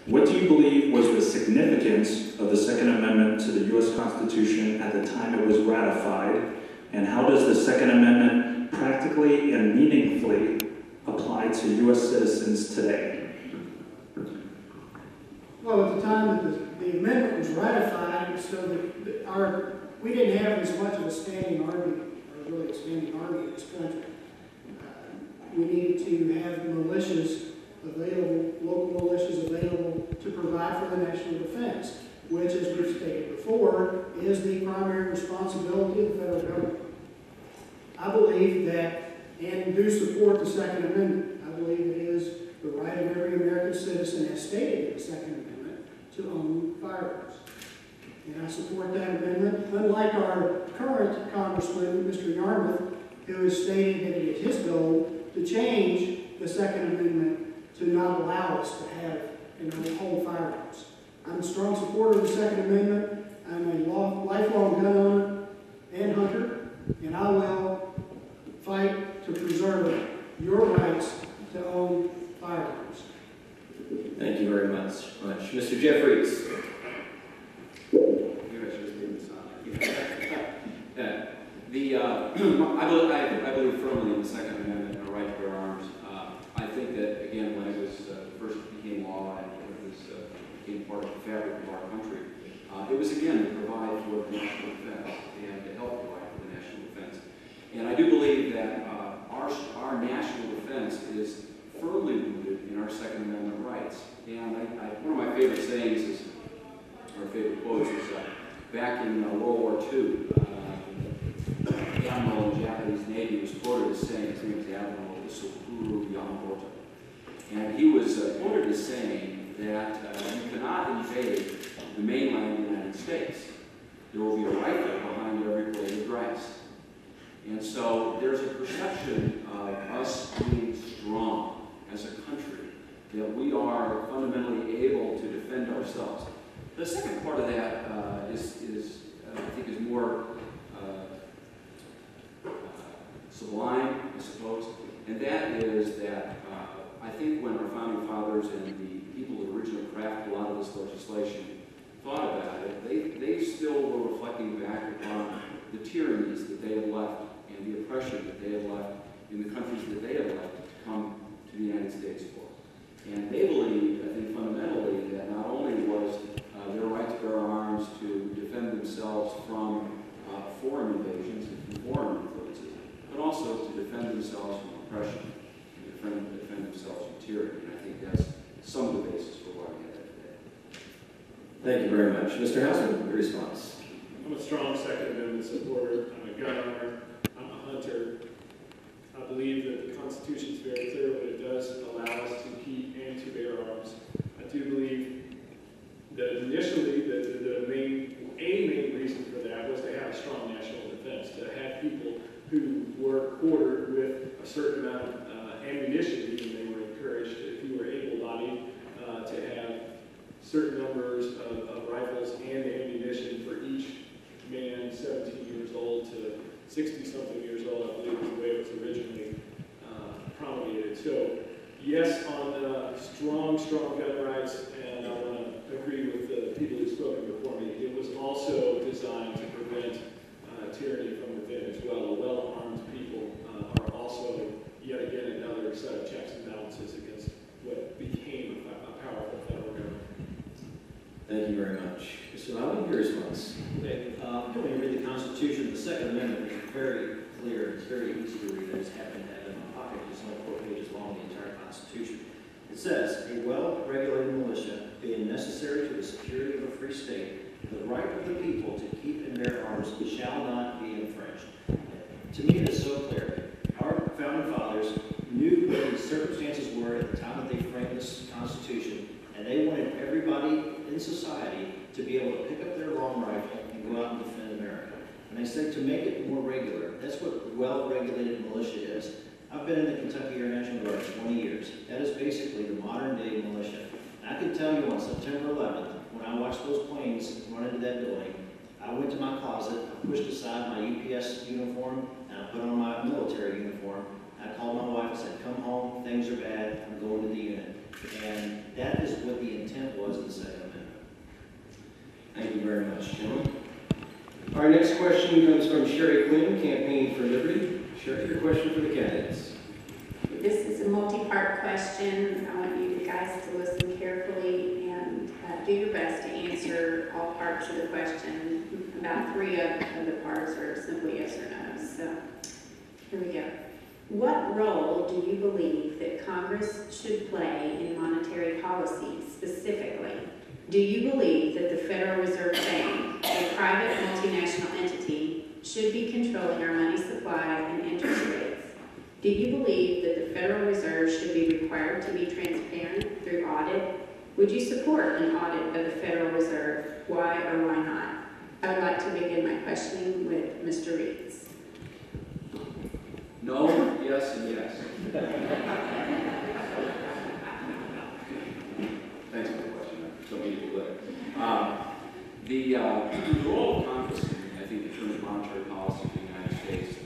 What do you believe was the significance of the Second Amendment to the U.S. Constitution at the time it was ratified, and how does the Second Amendment practically and meaningfully apply to U.S. citizens today? Well, at the time that the amendment was ratified, so we didn't have as much of a standing argument, or really a standing argument in this country. We needed to have militias available, local militias available to provide for the national defense, which, as we've stated before, is the primary responsibility of the federal government. I believe that, and do support the Second Amendment. I believe it is the right of every American citizen, as stated in the Second Amendment, to own firearms. And I support that amendment, unlike our current Congressman, Mr. Yarmouth, who has stated that it is his goal to change the Second Amendment to not allow us to have and hold firearms. I'm a strong supporter of the Second Amendment. I'm a lifelong gun owner and hunter, and I will fight to preserve your rights to own firearms. Thank you very much. Mr. Jeffries. I believe firmly in the Second Amendment and the right to bear arms. I think that, again, when it was first became law and it was became part of the fabric of our country, it was, again, to provide for the national defense and to help provide for the national defense. And I do believe that our national defense is firmly rooted in our Second Amendment rights. And one of my favorite sayings is, or favorite quotes is, back in World War II, the admiral in the Japanese Navy was quoted as saying, his name was the Admiral Sukuru Yamamoto, and he was quoted as saying that you cannot invade the mainland of the United States. There will be a rifle behind every blade of grass. And so there's a perception of us being strong as a country, that we are fundamentally able to defend ourselves. The second part of that I think is more sublime, I suppose, and that is that I think when our founding fathers and the people who originally crafted a lot of this legislation thought about it, they still were reflecting back upon the tyrannies that they had left and the oppression that they had left in the countries that they had left to come to the United States for. And they believed, I think fundamentally, that not only was their right to bear arms to defend themselves from foreign invasions and from foreign influences, but also to defend themselves from oppression and defend themselves from tyranny. And I think that's some of the basis for why we have that today. Thank you very much. Mr. Houseman, your response. I'm a strong Second Amendment supporter. I'm a gun owner. I'm a hunter. I believe that the Constitution is very clear, but it does allow us to keep and to bear arms. I do believe that initially the main reason for that was to have a strong national defense, to have people who were quartered with a certain amount of ammunition. Even they were encouraged, if you were able-bodied, to have certain numbers of rifles and ammunition for each man 17 years old to 60-something years old, I believe is the way it was originally promulgated. So, yes, on strong gun rights, and I want to agree with the people who've spoken before me. It was also designed to prevent tyranny from within as well. Well-armed people are also, yet again, another set of checks and balances against what became a powerful federal government. Thank you very much. Mr. Lowry, your response. Okay, when you read the Constitution, the Second Amendment is very clear. It's very easy to read. I just happen to have it in my pocket. It's only 4 pages long, the entire Constitution. It says, a well-regulated militia being necessary to the security of a free state, the right of the people to keep and bear arms shall not be infringed. To me, it is so clear. Our founding fathers knew what the circumstances were at the time that they framed this Constitution, and they wanted everybody in society to be able to pick up their long rifle and go out and defend America. And they said to make it more regular. That's what well-regulated militia is. I've been in the Kentucky Air National Guard for 20 years. That is basically the modern-day militia. And I can tell you on September 11th, when I watched those planes run into that building, I went to my closet, I pushed aside my UPS uniform, and I put on my military uniform. I called my wife and said, come home, things are bad, I'm going to the unit. And that is what the intent was. much, gentlemen. Our next question comes from Sherry Quinn, Campaign for Liberty. Sherry, your question for the candidates. This is a multi-part question. I want you guys to listen carefully and do your best to answer all parts of the question. About 3 of the parts are simply yes or no. So here we go. What role do you believe that Congress should play in monetary policy specifically? Do you believe that the Federal Reserve Bank, a private multinational entity, should be controlling our money supply and interest rates? Do you believe that the Federal Reserve should be required to be transparent through audit? Would you support an audit of the Federal Reserve? Why or why not? I would like to begin my questioning with Mr. Reeds. No, yes, and yes. Thanks for the question. I don't mean to be glib. The role of Congress, I think, in terms of monetary policy in the United States,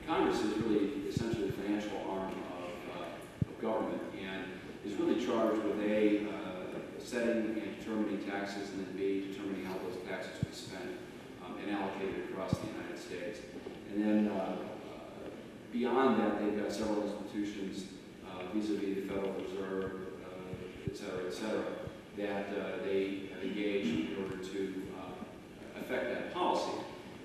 Congress is really essentially the financial arm of government and is really charged with A, setting and determining taxes, and then B, determining how those taxes will be spent and allocated across the United States. And then beyond that, they've got several institutions vis-a-vis the Federal Reserve, et cetera, that they have engaged in order to affect that policy.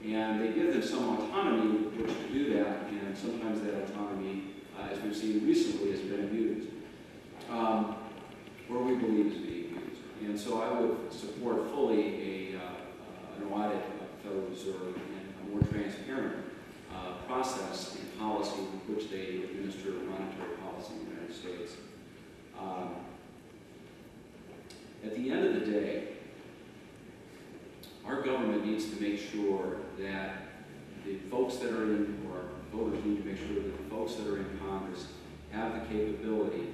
And they give them some autonomy with which to do that, and sometimes that autonomy, as we've seen recently, has been abused, or we believe is being abused. And so I would support fully an audit of the Federal Reserve and a more transparent process and policy with which they administer monetary policy in the United States. At the end of the day, our government needs to make sure that the folks that are in, or voters need to make sure that the folks that are in Congress have the capability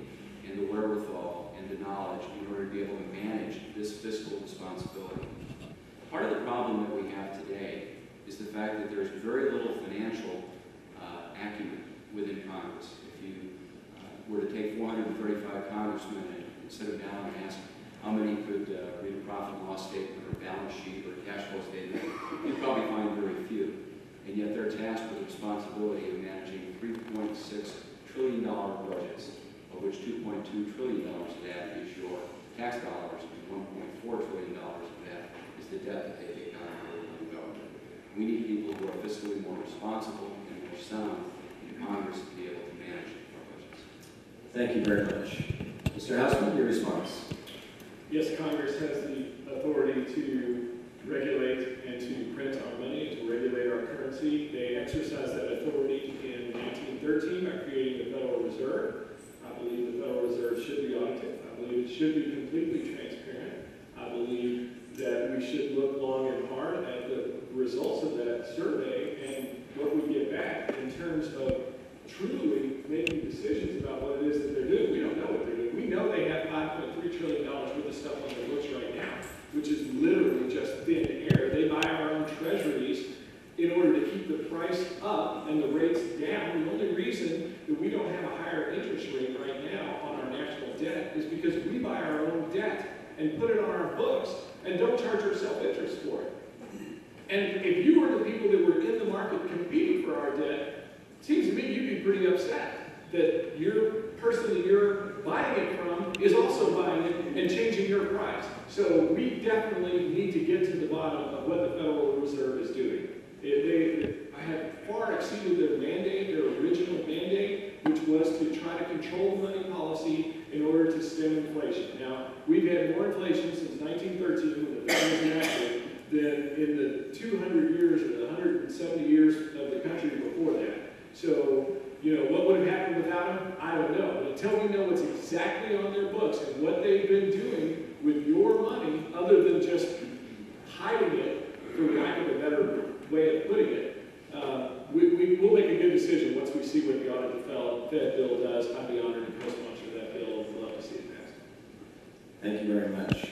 and the wherewithal and the knowledge in order to be able to manage this fiscal responsibility. Part of the problem that we have today is the fact that there's very little financial acumen within Congress. If you were to take 435 congressmen and sit them down and ask how many could read a profit and loss statement or balance sheet or cash flow statement, you'd probably find very few. And yet they're tasked with the responsibility of managing $3.6 trillion budgets, of which $2.2 trillion of that is your tax dollars, and $1.4 trillion of that is the debt that they take on the government. We need people who are fiscally more responsible and more sound in Congress to be able to manage our budgets. Thank you very much. Mr. Houseman, your response. Yes, Congress has the authority to regulate and to print our money and to regulate our currency. They exercised that authority in 1913 by creating the Federal Reserve. I believe the Federal Reserve should be audited. I believe it should be completely transparent. I believe that we should look long and hard at the results of that survey and what we get back in terms of truly making decisions about what it is that they're doing. We don't know what they're doing. We know they have $5.3 trillion worth of stuff on their books right now, which is literally just thin air. They buy our own treasuries in order to keep the price up and the rates down. The only reason that we don't have a higher interest rate right now on our national debt is because we buy our own debt and put it on our books and don't charge ourselves interest for it. And if you were the people that were in the market competing for our debt, it seems to me you'd be pretty upset that your person that you're buying it from is also buying it and changing your price. So we definitely need to get to the bottom of what the Federal Reserve is doing. They have far exceeded their mandate, their original mandate, which was to try to control money policy in order to stem inflation. Now, we've had more inflation since 1913 when the Fed was enacted than in the 200 years or the 170 years of the country before that. So, you know, what would have happened without them? I don't know. But until we know what's exactly on their books and what they've been doing with your money, other than just hiding it, for lack of a better way of putting it, we'll make a good decision once we see what the audit Fed bill does. I'd be honored to co-sponsor that bill. I'd love to see it passed. Thank you very much.